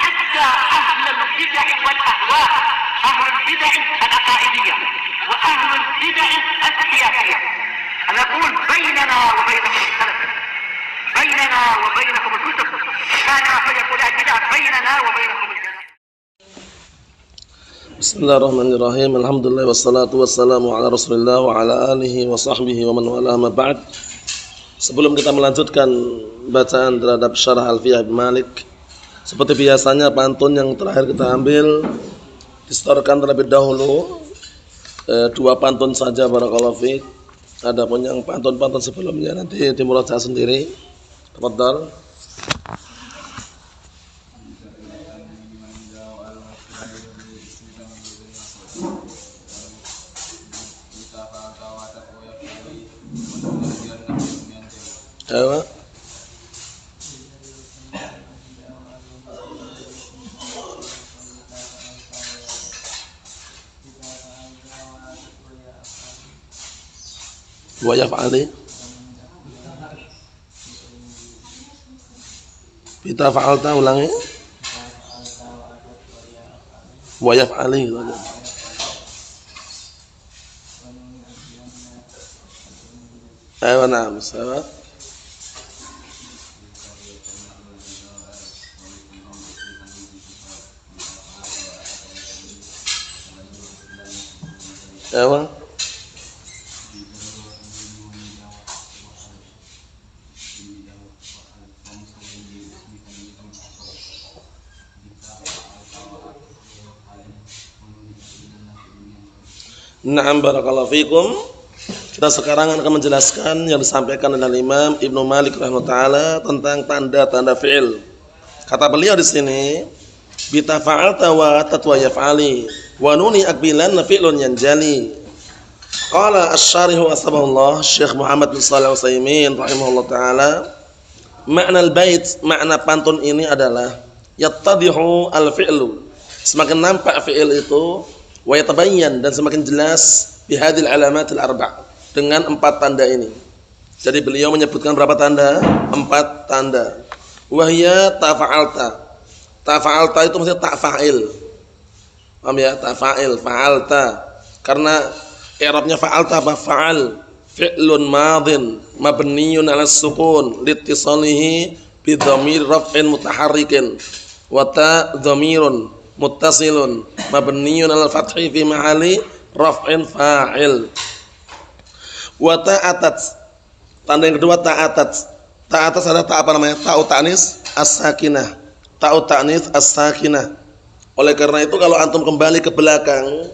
حتى أهل البدع والأهواء، أهل البدع العقائدية وأهل البدع السياسية. أنا أقول بيننا وبينكم السلف، بيننا وبينكم الكتب، كان فيقول البدع بيننا وبينكم الجنة. Bismillahirrahmanirrahim. Alhamdulillah wassalatu wassalamu ala Rasulillah wa ala alihi wa sahbihi wa man wala ma ba'd. Sebelum kita melanjutkan bacaan terhadap Syarah Alfiyah Ibnu Malik, seperti biasanya pantun yang terakhir kita ambil disetorkan terlebih dahulu, dua pantun saja barakallahu fiik. Adapun yang pantun-pantun sebelumnya nanti dimurajaah sendiri. Tafadhal. Ayo. Wa yaf'ali. Kita fa'alta ulangi. Wa yaf'ali gitu aja. Ayo na'am, sawa. Ayo. Na'am barakallahu fikum. Kita sekarang akan menjelaskan yang disampaikan oleh Imam Ibnu Malik rahimahullah taala tentang tanda-tanda fi'il. Kata beliau di sini, bi tafa'alta wa tatwa yaf'ali wa nuni akbilan fi'lun yanjali. Qala asy-syarih asbahullah Syekh Muhammad bin Shalih Al-Utsaimin rahimahullah taala, makna al-bait, makna pantun ini adalah yattadihu al-fi'lu, semakin nampak fi'il itu, wa yatabayyan, dan semakin jelas bihadil alamatil arba', dengan 4 tanda ini. Jadi beliau menyebutkan berapa tanda? 4 tanda. Wahya tafa'alta. Tafa'alta itu maksudnya ta'fa'il. Paham ya? Ta'fa'il, fa'alta. Karena i'rabnya fa'alta apa? Fa'al. Fi'lun madhin mabniyun 'ala sukun liittisalihi bi dhamir raf'in mutaharrikin wa ta dhamirun muttasilun mabniyun 'ala fathi fi mahalli raf'in fa'il. Wa ta'atat. Tanda yang kedua ta'atat. Ta'atat ada ta apa namanya? Ta'u ta'nis as-sakinah. Ta'u ta'nis as-sakinah. Oleh karena itu kalau antum kembali ke belakang,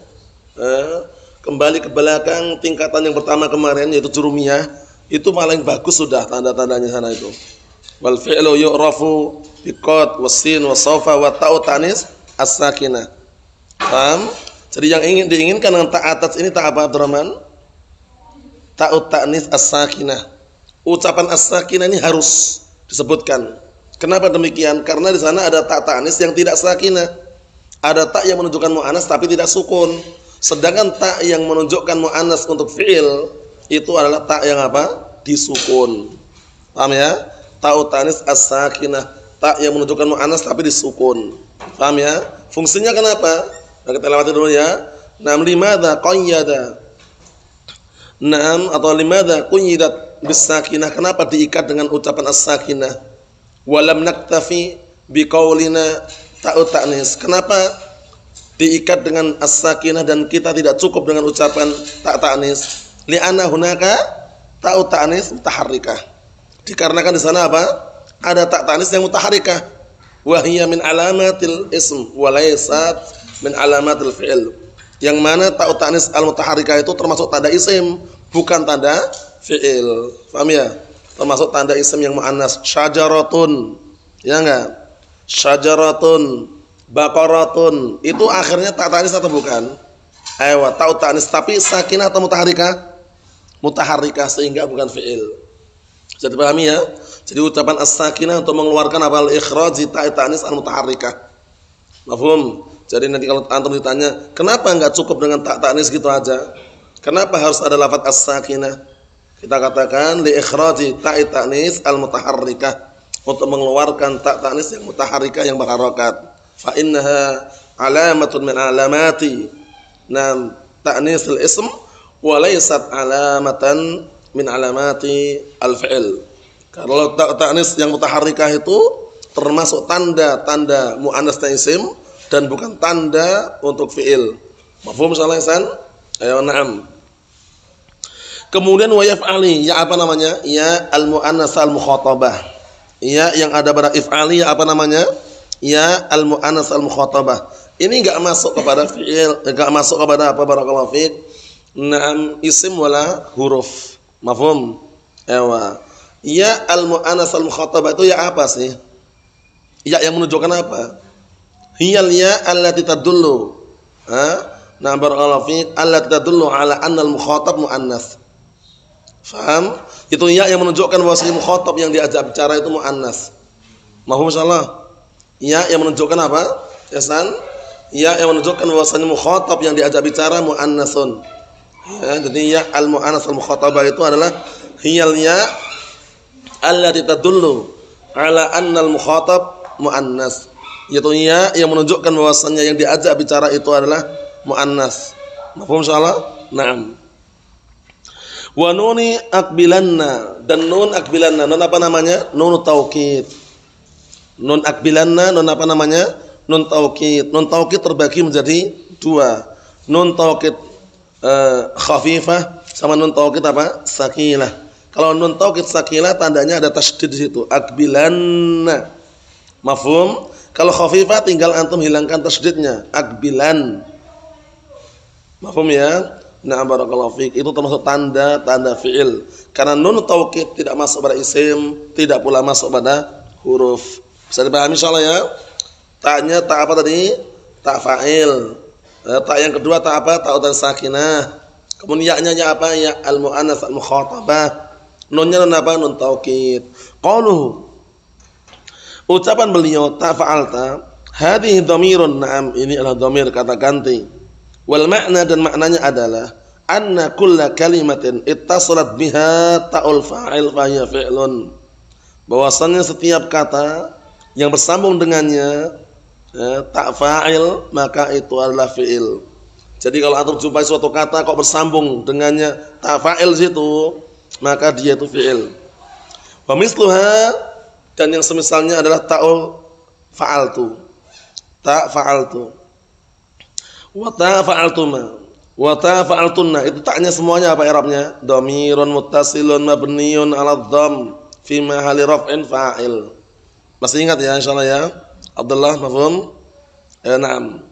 tingkatan yang pertama kemarin yaitu jurumiyah, itu paling bagus sudah tanda-tandanya sana itu. Wal fi'lu yu'rafu bi qad was-sin was-safa wa ta'u ta'nis as-sakinah. Paham? Jadi yang diinginkan dengan ta'atat ini ta apa, Abdurrahman? Ta'u ta'nis as-sakinah. Ucapan as-sakinah ini harus disebutkan. Kenapa demikian? Karena di sana ada ta ta'nis yang tidak sakinah. Ada ta yang menunjukkan muannas tapi tidak sukun. Sedangkan ta yang menunjukkan muannas untuk fi'il itu adalah ta yang apa? Disukun. Paham ya? Ta'u ta'nis as-sakinah, ta yang menunjukkan muannas tapi disukun. Paham ya? Fungsinya kenapa? Nah, kita lewati dulu ya. Naam limadza qayyada. Naam atau limadza quyyidat bis-sakinah. Kenapa diikat dengan ucapan as-sakinah? Wa lam naktafi biqaulina ta'u ta'nis. Kenapa diikat dengan as-sakinah dan kita tidak cukup dengan ucapan ta ta'nis? Li'anna hunaka ta'u ta'nis mutaharrikah. Dikarenakan di sana apa? Ada ta ta'nis yang mutaharrikah. Wa hiya min alamatil ism wa laysat min alamatil fi'il. Yang mana ta'u ta'nis al-mutaharrikah itu termasuk tanda isim, bukan tanda fi'il. Paham ya? Termasuk tanda isim yang muannas. Syajaratun. Ya enggak? Syajaratun, baqaratun. Itu akhirnya ta ta'nis atau bukan? Ayo, ta'u ta'nis tapi sakinah atau mutaharrikah? Mutaharrikah, sehingga bukan fi'il. Jadi pahami ya? Jadi ucapan as-sakinah untuk mengeluarkan apa? Al-ikhraj ta ta'nis al-mutaharrikah. Mafhum? Jadi nanti kalau antum ditanya, kenapa enggak cukup dengan ta ta'nis gitu aja? Kenapa harus ada lafaz as-sakinah? Kita katakan li ikhraji ta ta'nis al-mutaharrikah. untuk mengeluarkan tak ta'nis yang mutaharrikah yang berharakat. Fa innaha alamatun min alamati ta'nisil ism wa laysat alamatan min alamati al-fi'l. Kalau tak ta'nis yang mutaharrikah itu termasuk tanda-tanda muannasnya isim dan bukan tanda untuk fi'il. Mafhum insyaallah Ihsan? Ayo na'am. Kemudian wa yaf'ali, ya apa namanya? Ya al-muannas al-mukhatabah. Ya yang ada pada if'ali ya apa namanya? Ya al-muannas al-mukhatabah. Ini enggak masuk kepada fi'il, enggak masuk kepada apa barakallahu fiik. Naam isim wala huruf. Mafhum? Ewa. Ya al-muannas al-mukhatabah itu ya apa sih? Ya yang menunjukkan apa? Hiyal ya allati tadullu. Nah barakallahu fiik allati tadullu ala anna al-mukhatab muannas. Faham? Itu ya yang menunjukkan bahwasanya mukhatab yang diajak bicara itu muannas. Mafhum insyaallah? Ya yang menunjukkan apa? Ihsan? Ya yang menunjukkan bahwasanya mukhatab yang diajak bicara muannasun. Ya, jadi ya al-muannas al-mukhatabah itu adalah hiyal ya allati tadullu ala anna al-mukhatab muannas. Yaitu ya yang menunjukkan bahwasanya yang diajak bicara itu adalah muannas. Mafhum insyaallah? Naam. Wa nuni akbilanna, dan nun akbilanna, nun apa namanya? Nun taukid. Nun akbilanna, nun apa namanya? Nun taukid. Nun taukid terbagi menjadi dua. Nun taukid khafifah sama nun taukid apa? Sakilah. Kalau nun taukid sakilah tandanya ada tasydid di situ. Akbilanna. Mafhum? Kalau khafifah tinggal antum hilangkan tasydidnya. Akbilan. Mafhum ya? Nah barakallahu fiik, itu termasuk tanda fi'il. Karena nun taukid tidak masuk pada isim, tidak pula masuk pada huruf. Bisa dipahami insyaallah ya? Ta'nya tak apa tadi? Tak fa'il. Tak yang kedua tak apa? Ta'u dan sakinah. Kemudian ya-nya apa? Ya al-muannas al-mukhatabah. Nunnya nun apa? Nun taukid. Qauluhu, ucapan beliau ta fa'alta, hadhihi dhamirun, na'am, ini adalah dhamir kata ganti. Wal makna, dan maknanya adalah anna kulla kalimatin ittasalat biha ta'ul fa'il fa hiya fi'lun. Bahwasannya setiap kata yang bersambung dengannya ta fa'il maka itu adalah fi'il. Jadi kalau antum jumpai suatu kata kok bersambung dengannya ta fa'il situ, maka dia itu fi'il. Wa misluha, dan yang semisalnya adalah ta'ul fa'altu. Ta fa'altu. Wa ta fa'altuma, wa ta fa'altunna, itu taknya semuanya apa i'rabnya? Dhamirun muttasilun mabniun 'ala dhamm fi mahalli raf'in fa'il. Masih ingat ya insyaallah ya? Abdullah, mafhum? Na'am.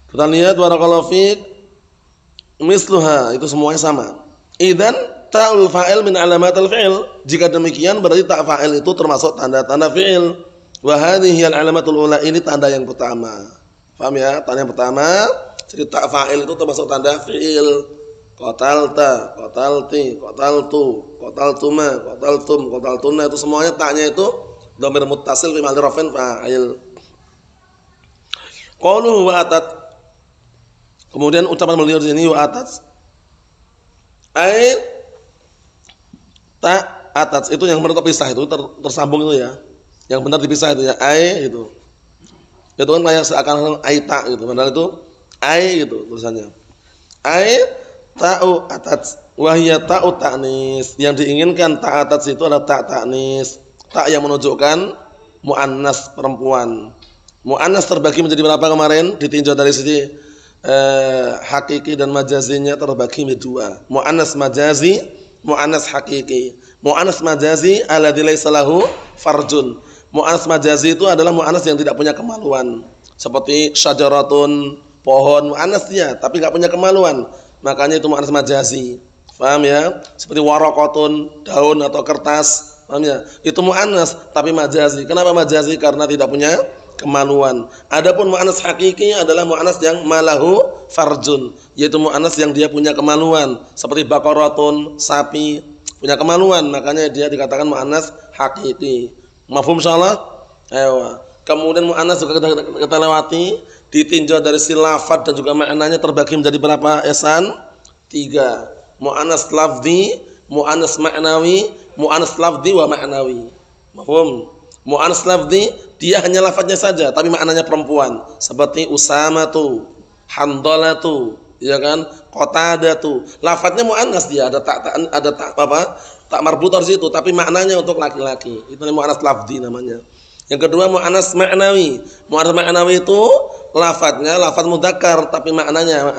Kita lihat barakallahu fiik, misluha, itu semuanya sama. Idzan ta'ul fa'il min 'alamatil fi'il. Jika demikian berarti ta fa'il itu termasuk tanda-tanda fi'il. Wa hadhihi al-'alamatul ula, ini tanda yang pertama. Paham ya? Tanda yang pertama, jadi ta fa'il itu termasuk tanda fi'il. Qatalta, qatalti, qataltu, qataltuma, qataltum, qataltunna, itu semuanya ta'nya itu dhamir muttasil fi mahalli raf'in fa'il. Qauluhu wa atat. Kemudian ucapan beliau di sini wa atat. Ai ta atat itu yang benar terpisah itu tersambung itu ya. Yang benar dipisah itu ya, ai itu. Itu kan kayak seakan-akan aita gitu, padahal itu ai gitu tulisannya. Ai ta'u atat wa hiya ta'u ta'nis. Yang diinginkan ta atat itu adalah ta ta'nis. Ta yang menunjukkan muannas perempuan. Muannas terbagi menjadi berapa kemarin? Ditinjau dari sisi hakiki dan majazinya terbagi menjadi dua. Muannas majazi, muannas hakiki. Muannas majazi alladzi laisa lahu farjun. Mu'annas majazi itu adalah mu'annas yang tidak punya kemaluan. Seperti syajaratun, pohon, mu'annas dia tapi enggak punya kemaluan. Makanya itu mu'annas majazi. Paham ya? Seperti waraqatun, daun atau kertas. Paham ya? Itu mu'annas tapi majazi. Kenapa majazi? Karena tidak punya kemaluan. Adapun mu'annas hakiki adalah mu'annas yang malahu farjun, yaitu mu'annas yang dia punya kemaluan. Seperti baqaratun, sapi, punya kemaluan. Makanya dia dikatakan mu'annas hakiki. Mafhum insyaallah? Ayo. Kemudian muannas juga kita lewati, ditinjau dari si lafaz dan juga maknanya terbagi menjadi berapa ihsan? 3. Muannas lafzi, muannas ma'nawi, muannas lafzi wa ma'nawi. Mafhum? Mu'annas lafzi dia hanya lafadznya saja tapi maknanya perempuan. Seperti Usamatu, Handalatu, ya kan? Qatadatu. Lafadznya mu'annas dia ada tak apa? Tak marbutar situ tapi maknanya untuk laki-laki. Itu mu'annas lafzi namanya. Yang kedua mu'annas ma'nawi. Mu'annas ma'nawi itu lafadznya lafadz mudzakkar tapi maknanya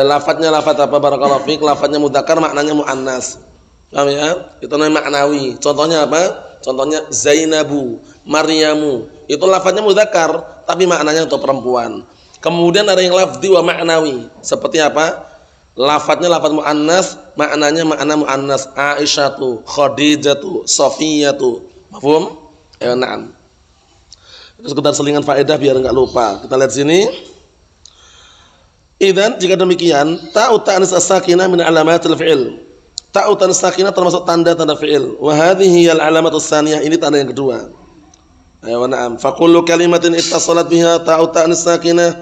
lafadznya lafadz apa barakallahu fik, lafadznya mudzakkar maknanya muannas. Paham ya? Itu namanya maknawi. Contohnya apa? Contohnya Zainabu, Maryamu. Itu lafadznya mudzakkar tapi maknanya untuk perempuan. Kemudian ada yang lafzi wa maknawi. Seperti apa? Lafadznya lafadz muannas, maknanya makna muannas. Aisyatu, Khadijatu, Safiyatu. Mafhum? Ya, na'am. Itu sekedar selingan faedah biar enggak lupa. Kita lihat sini. Idzan jika demikian, ta'u ta'nis as-sakinah min alamatil fi'il. Ta'u ta'nis sakinah termasuk tanda-tanda fi'il. Wa hadhihi al-alamatus tsaniyah, ini tanda yang kedua. Ayo na'am. Fa kullu kalimatin ittasalat biha ta'u ta'nis sakinah,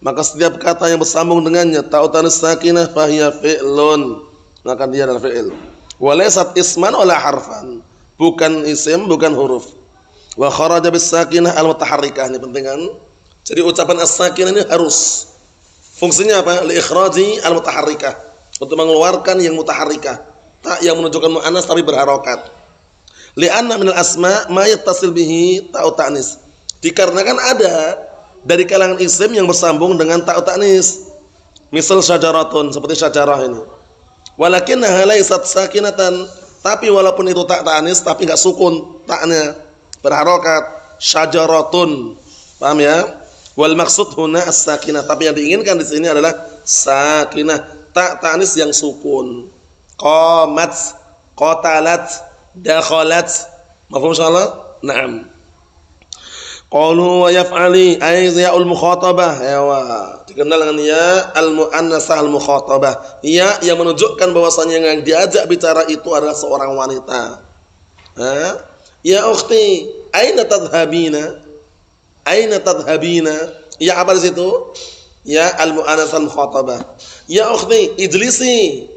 maka setiap kata yang bersambung dengannya ta'u ta'nis sakinah fa hiya fi'lun, maka dia adalah fi'il. Wa laysat isman wala harfan. Bukan isim, bukan huruf. Wa kharaja bis sakinah al-mutaharrikah, ini penting kan? Jadi ucapan as-sakinah ini harus fungsinya apa? Li ikhraji al-mutaharrikah, untuk mengeluarkan yang mutaharrikah, tak yang menunjukkan muannas tapi berharokat. Li'anna minal asma ma yattasil bihi ta'u ta'nis. Dikarenakan ada dari kalangan isim yang bersambung dengan ta'u ta'nis. Misal syajaratun, seperti syajarah ini. Walakinnaha laysat sakinatan, tapi walaupun itu ta' ta'nis tapi enggak sukun, ta'nya berharokat. Syajaratun. Paham ya? Wal maksud huna as-sakinah, tapi yang diinginkan di sini adalah sakinah, ta ta'nis yang sukun. Qamat, qatalat, dakhalat. Mafhum insyaallah? Naam. Qalu wa yaf'ali ay ya'ul mukhatabah. Ya wa, dikenal dengan ya al-muannasah al-mukhatabah. Ya yang menunjukkan bahwasanya yang diajak bicara itu adalah seorang wanita. Ya ukhti, aina tadhhabina? Aina tadhhabina? Ya apa di situ? Ya al-mu'annasah al-mukhatabah. Ya ukhti, ijlisi.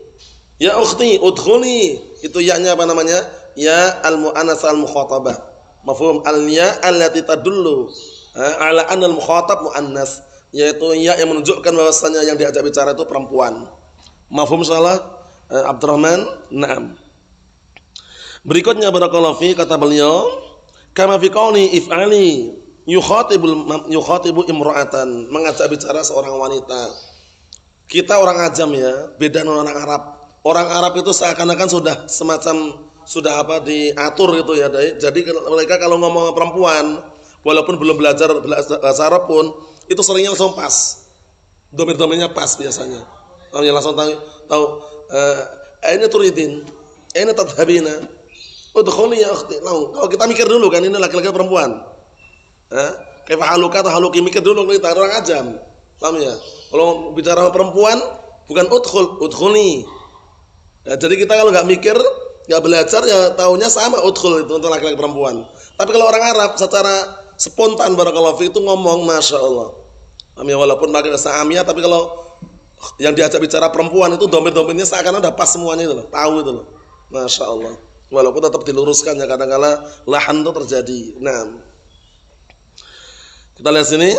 Ya ukhti, udkhuli. Itu ya-nya apa namanya? Ya al-mu'annasah al-mukhatabah. Mafhum? Al-ya allati tadullu ala anna al-mukhatab muannas, yaitu ya yang menunjukkan bahwasanya yang diajak bicara itu perempuan. Mafhum salah? Abdurrahman? Naam. Berikutnya barakallahu fi, kata beliau, kama fi qauli if'ali yukhatibu imra'atan, mengajak bicara seorang wanita. Kita orang ajam ya, beda dengan orang Arab. Orang Arab itu seakan-akan sudah semacam sudah apa diatur gitu ya. Jadi mereka kalau ngomong perempuan walaupun belum belajar bahasa Arab pun itu seringnya langsung pas. Domir-domirnya pas biasanya. Orang yang langsung tahu aina turidin, aina tadhhabina, udkhuli ya ukhti. Kalau kita mikir dulu kan ini laki-laki perempuan. Kaifa haluka atau haluki, mikir dulu kita orang ajam. Paham ya? Kalau bicara perempuan bukan udkhuli. Ya, jadi kita kalau nggak mikir, nggak belajar ya taunya sama udkhul itu untuk laki-laki perempuan. Tapi kalau orang Arab secara spontan barakallahu fi itu ngomong masya Allah. Paham ya? Walaupun pakai bahasa amiyah tapi kalau yang diajak bicara perempuan itu domir-domirnya seakan udah pas semuanya itu loh, tahu itu loh. Masya Allah. Walaupun tetap diluruskan ya kadang-kala lahan itu terjadi. Nah, kita lihat sini,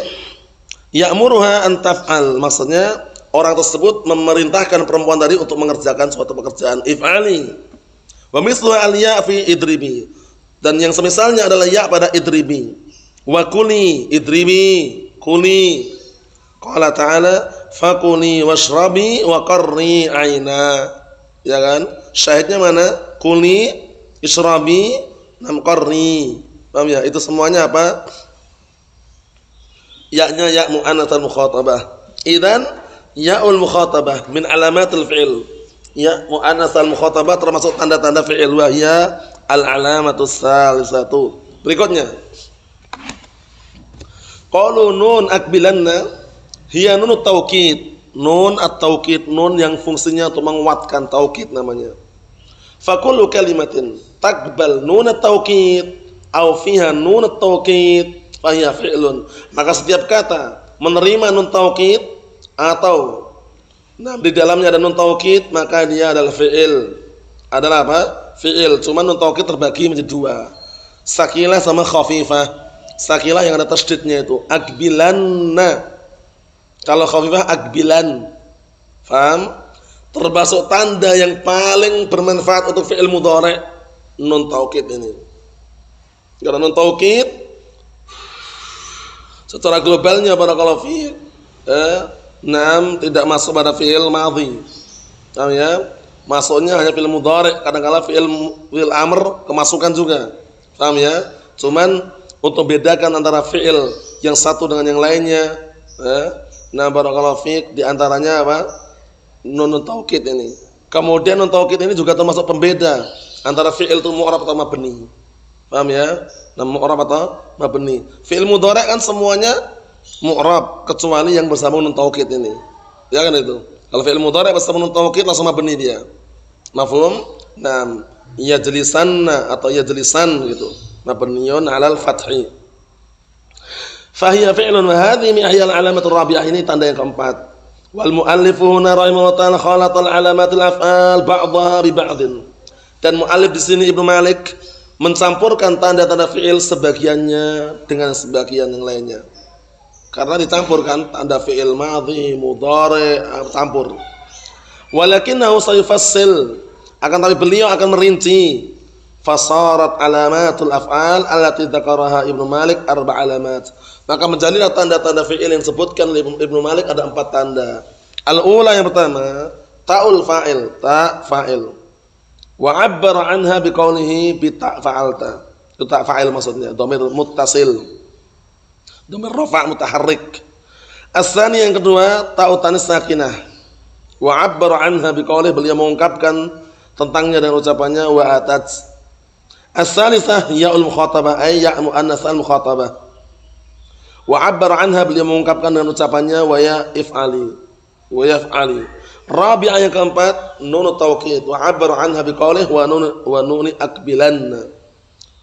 ya'muruha an taf'al, maksudnya orang tersebut memerintahkan perempuan tadi untuk mengerjakan suatu pekerjaan. If'ali. Wa mithlu al-ya fi idribi. Dan yang semisalnya adalah ya pada idribi. Wa kuli, idribi, kuli. Qala ta'ala, fakuli washrabi wa qarri aina. Ya kan? Syahidnya mana? Kuli, ishrabi, nam qarri. Paham ya? Itu semuanya apa? Ya-nya ya mu'annatsal mukhatabah. Idzan ya'ul mukhatabah min alamatil fi'il. Ya mu'annatsal mukhatabah termasuk tanda-tanda fi'il, wa hiya al-alamatus salisatu. Berikutnya. Qalu nun akbilanna hiya nunut taukid. Nun at-taukid, nun yang fungsinya untuk menguatkan, taukid namanya. Fa kullu kalimatin taqbal nun at-taukid aw fiha nun at-taukid fahiyya fi'lun, maka setiap kata menerima nun taukid atau di dalamnya ada nun taukid maka dia adalah fi'il. Adalah apa? Fi'il. Cuma nun taukid terbagi menjadi dua. Sakilah sama khafifah. Sakilah yang ada tasydidnya itu akbilanna. Kalau khafifah akbilan. Faham? Termasuk tanda yang paling bermanfaat untuk fi'il mudhari' nun taukid ini. Karena nun taukid secara globalnya barakallahu fiik tidak masuk pada fi'il madhi. Paham ya? Masuknya hanya fi'il mudhari', kadang-kala fi'il amr kemasukan juga. Paham ya? Cuman untuk bedakan antara fi'il yang satu dengan yang lainnya, barakallahu fiik, di antaranya apa? Nun taukid ini. Kemudian nun taukid ini juga termasuk pembeda antara fi'il itu mu'rab atau mabni. Paham ya? Mu'rab atau mabni. Fi'il mudhari' kan semuanya mu'rab kecuali yang bersama nun taukid ini. Ya kan itu. Kalau fi'il mudhari' bersama nun taukid langsung mabni dia. Mafhum? Yajlisanna atau yajlisan gitu. Mabniyun 'alal fathi. Fahiya fi'lun wa hadhihi hiya al-alamatur rabi'ah, ini tanda yang keempat. Wal mu'allifu huna rahimahullah ta'ala khalatal alamatil af'al ba'daha bi ba'din. Dan mu'allif di sini Ibnu Malik mencampurkan tanda-tanda fi'il sebagiannya dengan sebagian yang lainnya. Karena dicampurkan tanda fi'il madhi, mudhari, campur. Walakinahu sayufassil, akan tapi beliau akan merinci. Fasarat alamatul af'al allati dzakaraha Ibnu Malik arba' alamat. Maka menjadilah tanda-tanda fi'il yang disebutkan oleh Ibnu Malik ada 4 tanda. Al-ula, yang pertama, ta'ul fa'il, ta' fa'il. Wa 'abbara 'anha biqaulihi bi ta' fa'alta. Itu ta' fa'il maksudnya, dhamir muttasil. Dhamir rafa' mutaharrik. As-tsani, yang kedua, ta'ut tanis sakinah. Wa 'abbara 'anha biqaulihi, beliau mengungkapkan tentangnya dengan ucapannya wa atat. As-salisah ya'ul mukhatabah, ay ya' muannas al-mukhatabah. Wa 'abbara 'anha, beliau mengungkapkan dengan ucapannya wa ya if'ali, wa yaf'ali. Rabi'ah, yang keempat, nun taukid. Wa 'abbara 'anha biqaulih wa nuni akbilanna.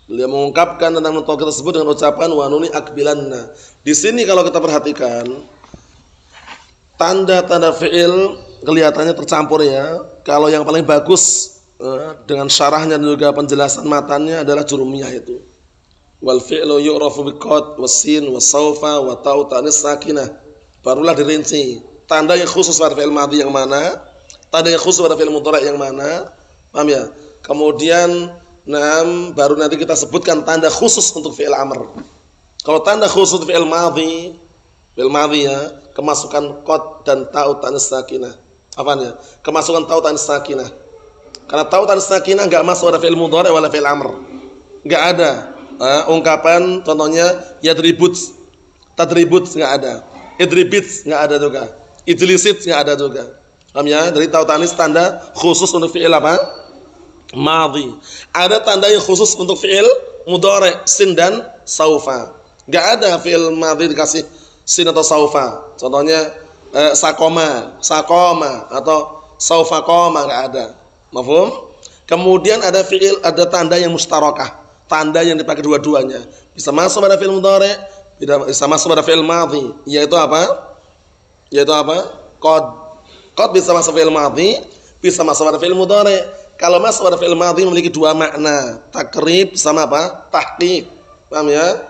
Beliau mengungkapkan tentang nun taukid tersebut dengan ucapan wa nuni akbilanna. Di sini kalau kita perhatikan tanda-tanda fi'il kelihatannya tercampur ya. Kalau yang paling bagus dengan syarahnya dan juga penjelasan matanya adalah jurumiyah itu. Wal fi'lu yu'rafu biqad wasin wasaufa wa ta'u ta'nis sakinah. Barulah dirinci tanda yang khusus pada fi'il madhi yang mana, tanda yang khusus pada fi'il mudhari' yang mana. Paham ya? Kemudian baru nanti kita sebutkan tanda khusus untuk fi'il amr. Kalau tanda khusus fi'il madhi ya, kemasukan qad dan ta'u ta'nis sakinah. Apaan ya? Kemasukan ta'u ta'nis sakinah. Karena ta'u ta'nis sakinah enggak masuk pada fi'il mudhari' wala fi'il amr. Enggak ada. Ungkapan contohnya yadribut, tadribut enggak ada, idribit enggak ada juga, ijlisit enggak ada juga. Paham ya? Dari ta'u ta'nis tanda khusus untuk fi'il apa? Madhi. Ada tanda yang khusus untuk fi'il mudhari', sin dan saufa. Enggak ada fi'il madhi dikasih sin atau saufa. Contohnya sakoma atau saufa qoma, enggak ada. Mafhum? Kemudian ada fi'il, ada tanda yang mustarakah. Tanda yang dipakai dua-duanya, bisa masuk pada fi'il mudhari', bisa masuk pada fi'il madhi, yaitu apa? Qad bisa masuk fi'il madhi, bisa masuk pada fi'il mudhari'. Kalau masuk pada fi'il madhi memiliki 2 makna, takrib sama apa? Tahqiq. Paham ya?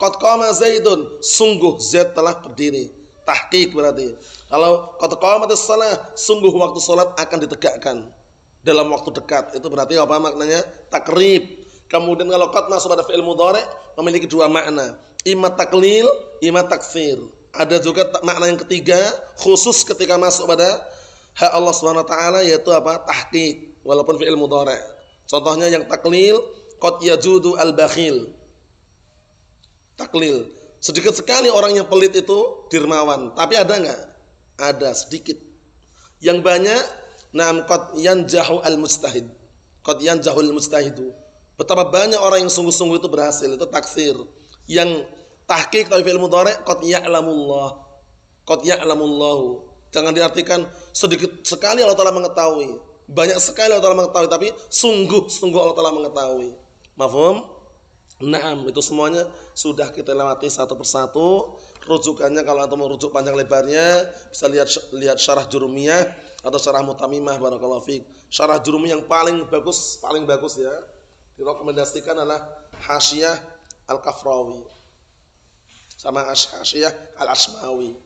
Qad qama Zaidun, sungguh Zaid telah berdiri. Tahqiq berarti. Kalau qad qamatis shalah, sungguh waktu salat akan ditegakkan dalam waktu dekat. Itu berarti apa maknanya? Takrib. Kemudian kalau qad masuk pada fi'il mudhari' memiliki 2 makna, imma taklil, imma taksir. Ada juga makna yang ketiga khusus ketika masuk pada hak Allah Subhanahu wa taala, yaitu apa? Tahqiq walaupun fi'il mudhari'. Contohnya yang taklil, qad yajudu al-bakhil. Taklil. Sedikit sekali orang yang pelit itu dermawan, tapi ada enggak? Ada sedikit. Yang banyak qad yanjahu al-mujtahid. Qad yanjahu al-mujtahidu. Betapa banyak orang yang sungguh-sungguh itu berhasil, itu taksir. Yang tahqiq tapi fi'il mudhari' qad ya'lamullah. Qad ya'lamullahu. Jangan diartikan sedikit sekali Allah Taala mengetahui, banyak sekali Allah Taala mengetahui, tapi sungguh-sungguh Allah Taala mengetahui. Mafhum? Itu semuanya sudah kita lewati satu persatu. Rujukannya kalau antum merujuk panjang lebarnya bisa lihat syarah Jurumiyah atau syarah Mutamimah, barakallahu fiik. Syarah Jurumiyah yang paling bagus ya. Direkomendasikan adalah Hasyiyah Al-Kafrawi sama Hasyiyah Al-Ashmawi.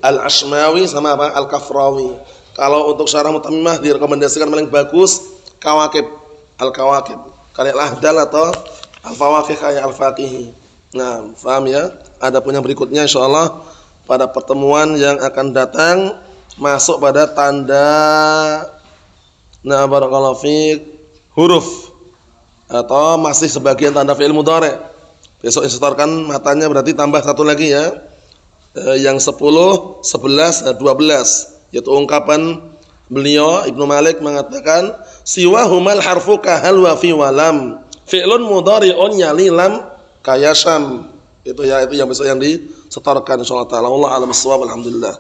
Al-Ashmawi sama apa? Al-Kafrawi. Kalau untuk syarah Mutammimah direkomendasikan paling bagus Kawakib, Al-Kawakib. Kayak Lahdal atau Al-Fawaqih kayak Al-Faqihi. Nah, paham ya? Ada punya berikutnya insyaallah pada pertemuan yang akan datang masuk pada tanda barakallahu fiik huruf atau masih sebagian tanda fi'il mudhari'. Besok insetorkan matanya berarti tambah satu lagi ya. Yang 10, 11, 12 yaitu ungkapan beliau Ibnu Malik mengatakan siwahumal harfu kahal wa fi walam fi'lun mudhari'un yali lam kayasam. Itu ya, itu yang besok yang disetorkan insyaallah taala. Wallahu a'lam bissawab. Alhamdulillah.